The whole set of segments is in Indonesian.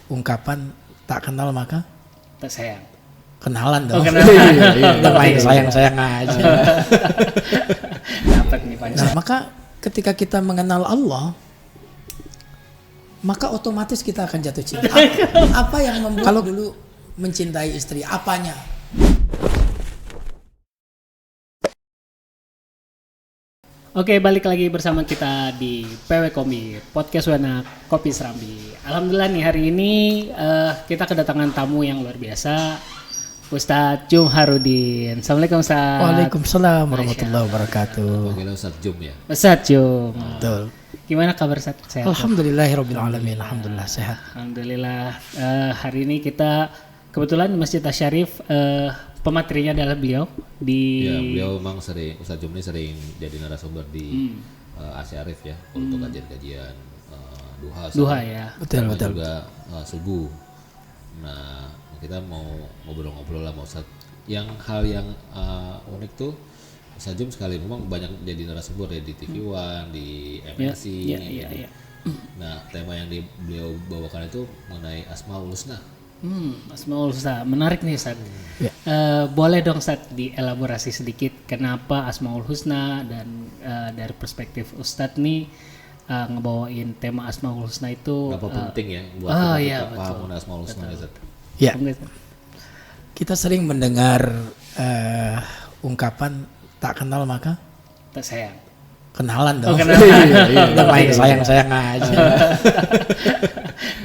ungkapan tak kenal maka tak sayang. kenalan dong. Oh, kenalan. Udah main sayang-sayang aja. Dapat nih Panca. Nah, maka ketika kita mengenal Allah, maka otomatis kita akan jatuh cinta. Apa yang membuat kalau dulu mencintai istri? Apanya? Oke, balik lagi bersama kita di PW Komi, podcast Wana Kopi Serambi. Alhamdulillah nih hari ini kita kedatangan tamu yang luar biasa, Ustadz Jum Harudin. Assalamualaikum Ustadz. Waalaikumsalam warahmatullahi wabarakatuh. Panggilnya Ustadz Jum ya? Ustadz Jum. Betul. Gimana kabar Ustadz? Sehat? Alhamdulillahirabbil alamin. Alhamdulillah sehat. Alhamdulillah. Hari ini kita kebetulan di Masjid Asyarif, pematerinya adalah beliau di. Ya, beliau memang sering, Ustadz Jum ini sering jadi narasumber di Asyarif ya, untuk kajian-kajian duha Ya. Betul. juga subuh. Nah, kita mau ngobrol-ngobrol lah sama Ustadz. Hal yang unik tuh, Ustadz Jum sekali memang banyak jadi narasumber ya di TV One, di MNC. Ya. Nah, tema yang beliau bawakan itu mengenai Asmaul Husna. Asmaul Husna, menarik nih Ustadz. Ya. Boleh dong Ustadz dielaborasi sedikit kenapa Asmaul Husna dan dari perspektif Ustadz nih ngebawain tema Asmaul Husna itu. Berapa penting ya buat iya, kita paham mengenai Asmaul Husna ya, Ustadz? Ya. Kita sering mendengar ungkapan tak kenal maka tak sayang. kenalan dong. Oh, kenalan. Udah main sayang-sayang aja.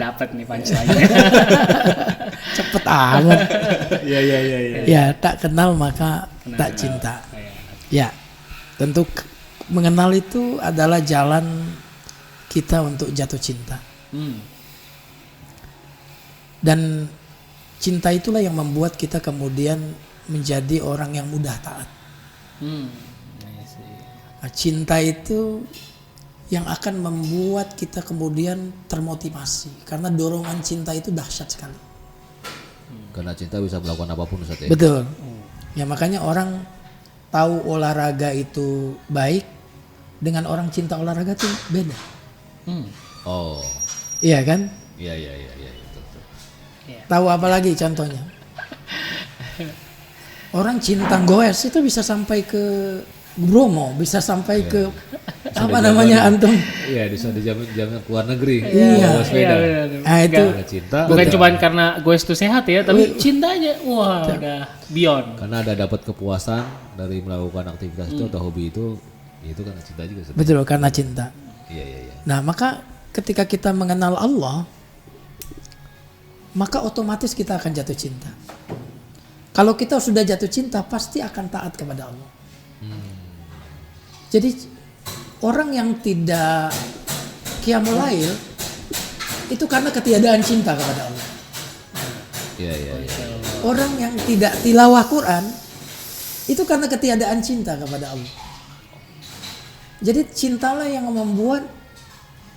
Dapat nih punchline-nya. Cepet amat. Iya. Ya, tak kenal maka tak cinta. Ya, tentu mengenal itu adalah jalan kita untuk jatuh cinta. Dan cinta itulah yang membuat kita kemudian menjadi orang yang mudah taat. Nah, cinta itu yang akan membuat kita kemudian termotivasi, karena dorongan cinta itu dahsyat sekali. Karena cinta bisa melakukan apapun, Ustadz ya? Betul. Ya makanya orang tahu olahraga itu baik, dengan orang cinta olahraga itu beda. Oh, Iya kan? iya, betul. Tahu apa lagi contohnya? Orang cinta goes itu bisa sampai ke Bromo, bisa sampai ke apa namanya antum? Iya, di zaman keluar negeri. Iya. Bawa sepeda. Nah itu Karena cinta. Bukan cuma karena gue itu sehat ya, tapi cintanya wah udah beyond. Karena ada dapat kepuasan dari melakukan aktivitas itu atau hobi itu karena cinta juga, Ustadz. betul, karena cinta. Iya. Nah maka ketika kita mengenal Allah, maka otomatis kita akan jatuh cinta. Kalau kita sudah jatuh cinta, pasti akan taat kepada Allah. Jadi orang yang tidak qiyamul lail itu karena ketiadaan cinta kepada Allah. Iya. Orang yang tidak tilawah Quran itu karena ketiadaan cinta kepada Allah. Jadi cintalah yang membuat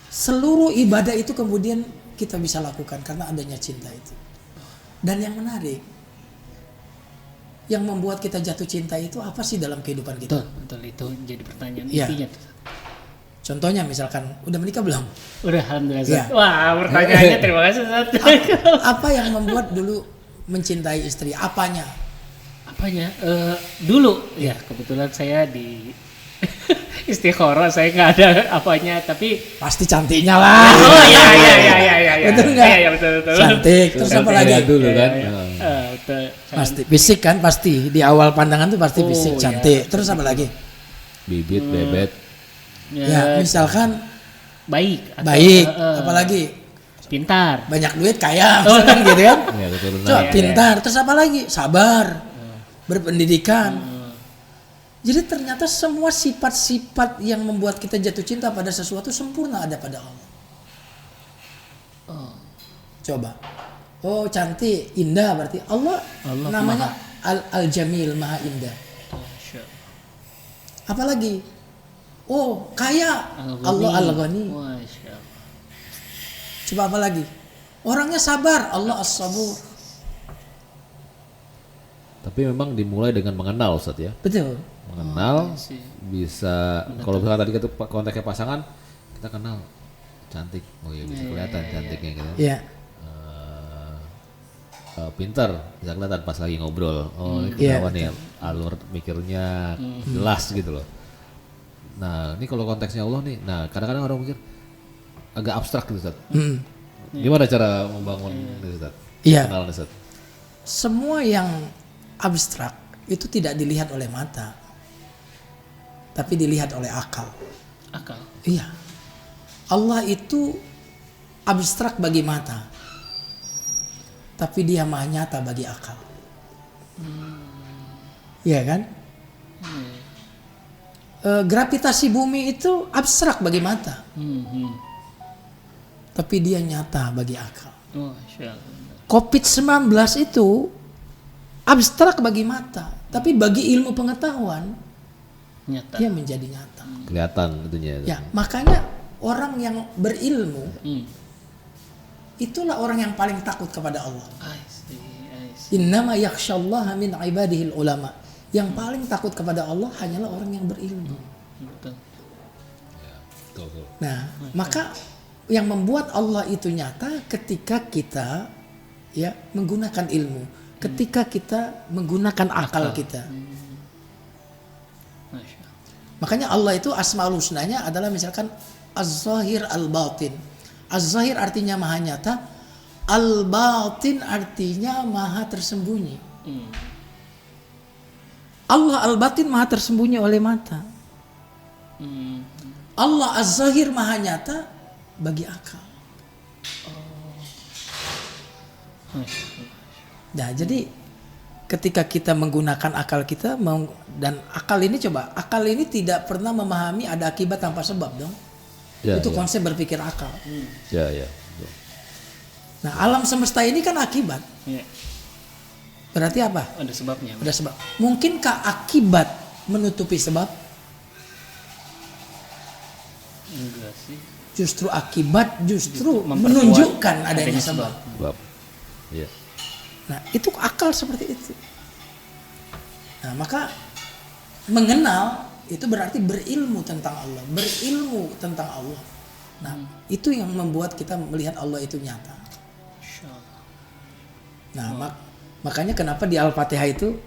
seluruh ibadah itu kemudian kita bisa lakukan karena adanya cinta itu. Dan yang menarik, yang membuat kita jatuh cinta itu apa sih dalam kehidupan kita? Betul itu jadi pertanyaan Iya. intinya tuh. Contohnya misalkan, udah menikah belum? Udah alhamdulillah. Iya. Wah, pertanyaannya terima kasih Ustaz. Apa yang membuat dulu mencintai istri? Apanya? Apanya? Dulu ya kebetulan saya di istikharah, saya nggak ada apanya, tapi Pasti cantiknya lah. oh iya. Betul nggak? Iya betul. Cantik. Terus apa lagi? Dulu kan. Betul. Pasti fisik kan, pasti di awal pandangan tuh pasti fisik, cantik. Terus apa lagi? Bibit, bebet. Ya misalkan baik. baik. Apalagi? Pintar. Banyak duit, kaya, misalkan gitu kan? Iya, betul benar. Coba pintar. Terus apa lagi? Sabar. Berpendidikan. Jadi ternyata semua sifat-sifat yang membuat kita jatuh cinta pada sesuatu sempurna ada pada Allah. Coba. Oh cantik, indah berarti Allah namanya Al-Jamil, Maha Indah. Apalagi? Oh kaya, Allah Al-Ghani. Coba apa lagi? Orangnya sabar, Allah As-Sabur. Tapi memang dimulai dengan mengenal, Ustadz ya. Betul. Mengenal bisa, kalau misalkan tadi kita konteksnya pasangan, kita kenal cantik, oh iya bisa kelihatan cantiknya gitu. Iya. pintar, bisa kelihatan pas lagi ngobrol. Oh, ini Iya, kawan nih, alur mikirnya jelas gitu loh. Nah, ini kalau konteksnya Allah nih, nah kadang-kadang orang mikir agak abstrak gitu, Ustaz. Gimana cara membangun itu, Ustaz? Iya. Kenalan, Ustaz. Semua yang abstrak itu tidak dilihat oleh mata, tapi dilihat oleh akal. Akal. Iya. Allah itu abstrak bagi mata, tapi dia maha nyata bagi akal. Iya kan? Gravitasi bumi itu abstrak bagi mata, tapi dia nyata bagi akal. Oh, insyaallah. COVID-19 itu abstrak bagi mata, tapi bagi ilmu pengetahuan Nyata. dia menjadi nyata. Kelihatan itunya. Ya, makanya orang yang berilmu Hmm. itulah orang yang paling takut kepada Allah. I see. Innama yakhsyallaha min ibadihil ulama. Yang paling takut kepada Allah hanyalah orang yang berilmu. Betul. Betul. Nah, maka yang membuat Allah itu nyata ketika kita ya menggunakan ilmu, ketika kita menggunakan akal kita. Masya Allah. Makanya Allah itu asmaul husnanya adalah misalkan az-zahir al-batin. Az-zahir artinya maha nyata, al-batin artinya maha tersembunyi. Allah al-batin maha tersembunyi oleh mata. Allah az-zahir maha nyata bagi akal. Nah, jadi ketika kita menggunakan akal kita dan akal ini akal ini tidak pernah memahami ada akibat tanpa sebab dong. Ya, Itu ya. konsep berpikir akal. Ya, ya. Betul. Nah, alam semesta ini kan akibat. Iya. Berarti apa? Ada sebabnya. Ada sebab. Mungkinkah akibat menutupi sebab? Enggak sih. Justru akibat Memperkuat menunjukkan adanya sebab. Bab. Iya. Nah, itu akal seperti itu. Nah, maka mengenal itu berarti berilmu tentang Allah, berilmu tentang Allah. Nah, itu yang membuat kita melihat Allah itu nyata. Masya Allah. Nah, makanya kenapa di Al-Fatihah itu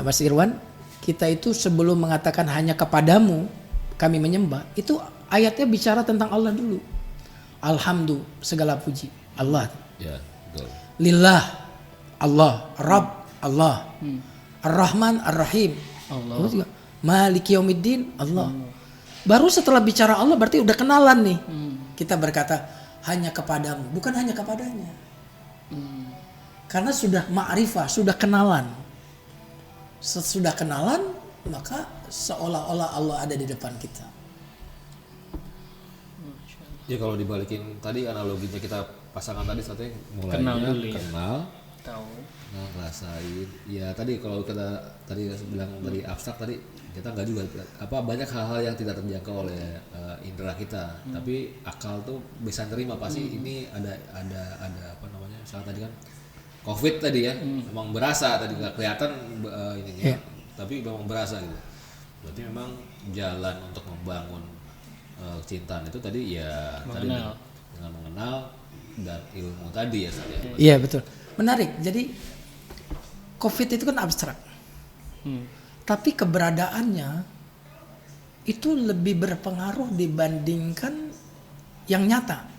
Mas Irwan, kita itu sebelum mengatakan hanya kepadamu kami menyembah, itu ayatnya bicara tentang Allah dulu. Alhamdulillah, segala puji Allah. Ya, betul. Lillah Allah, Rabb Allah, Ar-Rahman Ar-Rahim Allah. Terus juga, Maliki Yaumiddin Allah. Baru setelah bicara Allah berarti udah kenalan nih. Kita berkata hanya kepadamu, bukan hanya kepadanya. Karena sudah ma'rifah, sudah kenalan. Sesudah kenalan maka seolah-olah Allah ada di depan kita. Ya kalau dibalikin tadi analoginya kita pasangan tadi satunya mulainya Kenal dulu ya. kenal, Tahu. ngerasain. Ya tadi kalau kita tadi bilang tadi abstrak tadi kita nggak juga banyak hal-hal yang tidak terjangkau oleh indera kita. Tapi akal tuh bisa nerima pasti ini ada apa namanya? Misalnya tadi kan COVID tadi ya, memang berasa tadi nggak kelihatan ininya, tapi memang berasa gitu. Berarti memang jalan untuk membangun kecintaan itu tadi ya tadi dengan mengenal dan ilmu tadi ya. Iya betul. Menarik. Jadi COVID itu kan abstrak. Tapi keberadaannya itu lebih berpengaruh dibandingkan yang nyata.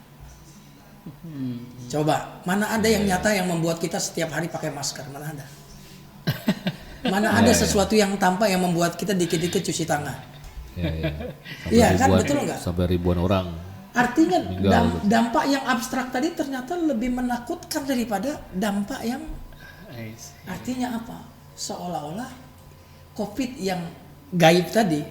Coba, mana ada yang nyata yang membuat kita setiap hari pakai masker? Mana ada? Mana ada sesuatu yang tampak yang membuat kita dikit-dikit cuci tangan? Iya kan, betul nggak? Sampai ribuan orang. Artinya dampak yang abstrak tadi ternyata lebih menakutkan daripada dampak yang artinya apa? Seolah-olah COVID yang gaib tadi,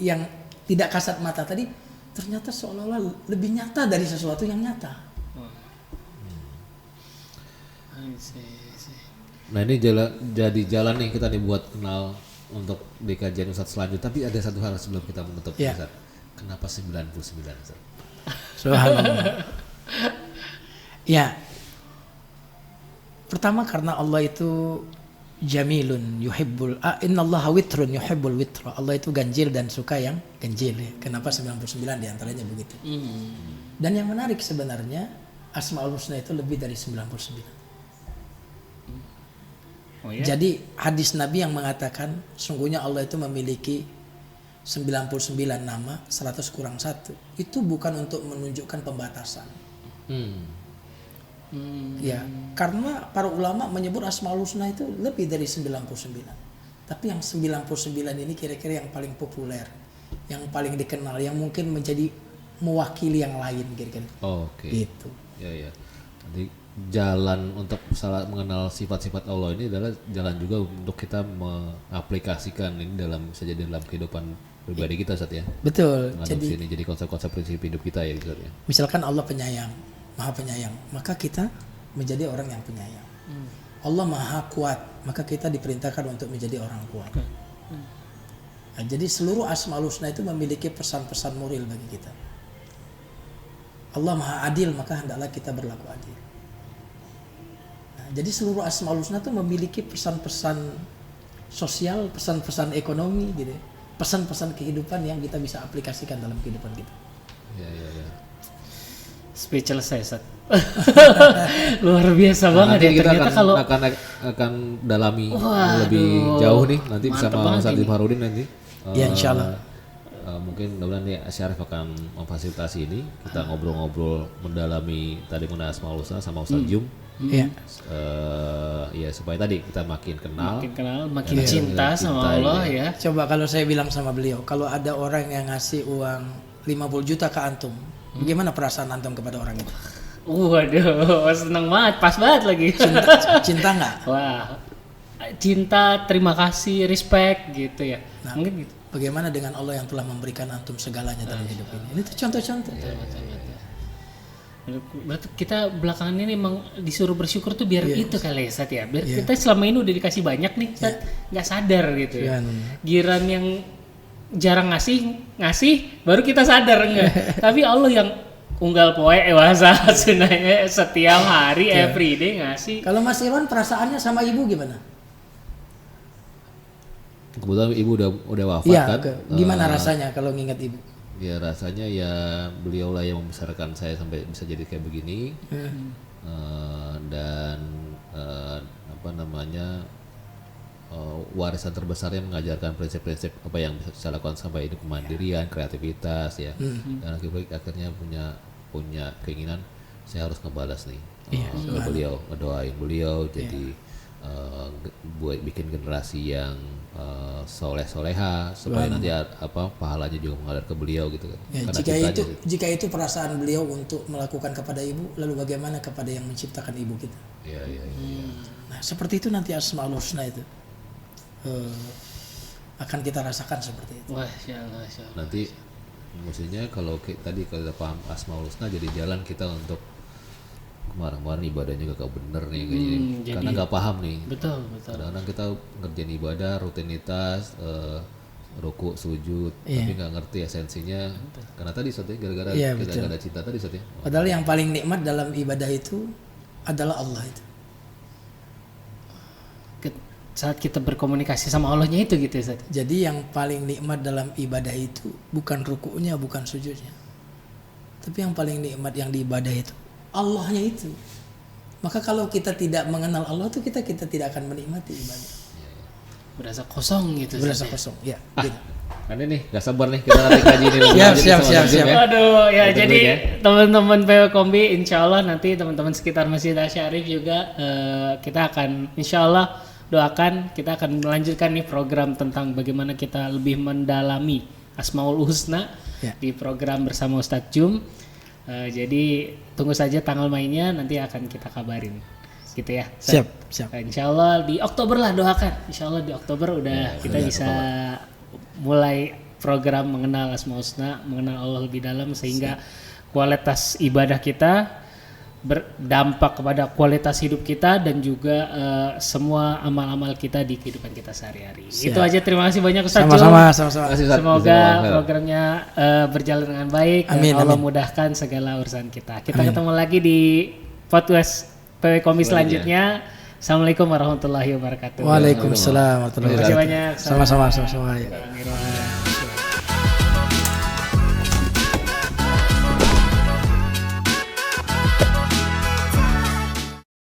yang tidak kasat mata tadi, ternyata seolah-olah lebih nyata dari sesuatu yang nyata. Nah ini jadi jalan nih kita dibuat kenal untuk di kajian Ustadz selanjutnya. Tapi ada satu hal sebelum kita menutup Ustadz. Kenapa 99 Ustadz? Subhanallah. Ya. Pertama karena Allah itu jamilun yuhibbul innallaha witrun yuhibbul witra. Allah itu ganjil dan suka yang ganjil ya. Kenapa 99 diantaranya begitu. Dan yang menarik sebenarnya Asmaul Husna itu lebih dari 99. Oh ya? Jadi hadis Nabi yang mengatakan sungguhnya Allah itu memiliki 99 nama 100 kurang 1 itu bukan untuk menunjukkan pembatasan. Ya, karena para ulama menyebut Asmaul Husna itu lebih dari 99. Tapi yang 99 ini kira-kira yang paling populer, yang paling dikenal, yang mungkin menjadi mewakili yang lain kira-kira. Oke. Gitu. Ya. Jadi jalan untuk mengenal sifat-sifat Allah ini adalah jalan juga untuk kita mengaplikasikan ini bisa jadi dalam kehidupan pribadi kita, Ustaz ya. Betul. Jadi konsep-konsep prinsip hidup kita ya, Ustaz ya. Misalkan Allah penyayang, Maha penyayang, maka kita menjadi orang yang penyayang. Allah Maha kuat, maka kita diperintahkan untuk menjadi orang kuat. Nah, jadi seluruh Asmaul Husna itu memiliki pesan-pesan moral bagi kita. Allah Maha adil, maka hendaklah kita berlaku adil. Nah, jadi seluruh Asmaul Husna itu memiliki pesan-pesan sosial, pesan-pesan ekonomi gitu. Pesan-pesan kehidupan yang kita bisa aplikasikan dalam kehidupan kita. Ya. Speechless saya, Ustaz. Luar biasa banget ya. Nanti kita Ternyata kalau akan dalami Waduh, lebih jauh nih nanti mantep bersama banget Ustaz ini. Farudin nanti. Ya, insya Allah. Mungkin mudah-mudahan nih Syarif akan memfasilitasi ini. Kita ngobrol-ngobrol mendalami tadi mengenai Asmaul Husna sama Ustaz Jum. Iya. Ya supaya tadi kita makin kenal. makin cinta sama Allah ya. Coba kalau saya bilang sama beliau, kalau ada orang yang ngasih uang 50 juta ke antum, bagaimana perasaan antum kepada orang itu? Waduh, seneng banget, pas banget lagi. Cinta nggak? Wah, cinta, terima kasih, respect gitu ya. Nah, Mungkin gitu. bagaimana dengan Allah yang telah memberikan antum segalanya dalam hidup ini? Ini tuh contoh-contoh. Berarti kita belakangan ini emang disuruh bersyukur tuh biar itu kali ya, Sat ya. Biar kita selama ini udah dikasih banyak nih, Sat, nggak sadar gitu ya. Giran yang jarang ngasih, baru kita sadar enggak. Tapi Allah yang unggal poe bahasa Sundanya setiap hari everyday ngasih. Kalau Mas Irwan perasaannya sama ibu gimana? Kebetulan ibu udah wafat Iya, kan. gimana rasanya kalau nginget ibu? Ya rasanya ya beliau lah yang membesarkan saya sampai bisa jadi kayak begini. Dan warisan terbesarnya mengajarkan prinsip-prinsip apa yang bisa saya lakukan sampai hidup kemandirian, kreativitas ya. Dan akhirnya punya keinginan saya harus ngebalas nih ke beliau, ngedoain beliau jadi buat bikin generasi yang soleh-soleha supaya nanti pahalanya juga mengalir ke beliau gitu kan. Ya, jika itu perasaan beliau untuk melakukan kepada ibu, lalu bagaimana kepada yang menciptakan ibu kita? Iya. Nah, seperti itu nanti Asmaul Husna itu akan kita rasakan seperti itu. Wah, insyaallah. Nanti maksudnya kalau tadi kalau paham Asmaul Husna jadi jalan kita untuk kemarin ibadahnya gak bener nih kayaknya karena nggak paham nih. Betul. Kadang-kadang kita ngerjain ibadah rutinitas ruku sujud tapi nggak ngerti esensinya karena tadi Ustaz gara-gara kita gak ada cinta tadi Ustaz ya. Padahal yang paling nikmat dalam ibadah itu adalah Allah itu. Saat kita berkomunikasi sama Allahnya itu gitu Ustaz. Jadi yang paling nikmat dalam ibadah itu bukan rukunya, bukan sujudnya, tapi yang paling nikmat yang di ibadah itu Allahnya itu. Maka kalau kita tidak mengenal Allah tuh kita tidak akan menikmati ibadah. Berasa kosong gitu. Berasa kosong, ya. Gitu. Kan ini nggak sabar nih kita nanti kaji ini. Siap. Aduh ya jadi teman-teman PW Kombi insya Allah nanti teman-teman sekitar Masjid Asy-Syarif juga kita akan insya Allah doakan kita akan melanjutkan nih program tentang bagaimana kita lebih mendalami Asmaul Husna di program bersama Ustadz Jum. Jadi tunggu saja tanggal mainnya nanti akan kita kabarin gitu ya. Siap. Insya Allah di Oktober lah doakan. Insya Allah di Oktober udah kita bisa mulai program mengenal Asmaul Husna, mengenal Allah lebih dalam sehingga kualitas ibadah kita berdampak kepada kualitas hidup kita dan juga semua amal-amal kita di kehidupan kita sehari-hari. Itu aja, terima kasih banyak Ustaz. Sama-sama. Semoga programnya berjalan dengan baik. Amin, Allah mudahkan segala urusan kita. Kita ketemu lagi di podcast PW Kombi selanjutnya. Assalamualaikum warahmatullahi wabarakatuh. Waalaikumsalam warahmatullahi wabarakatuh. Terima kasih banyak. Sama-sama.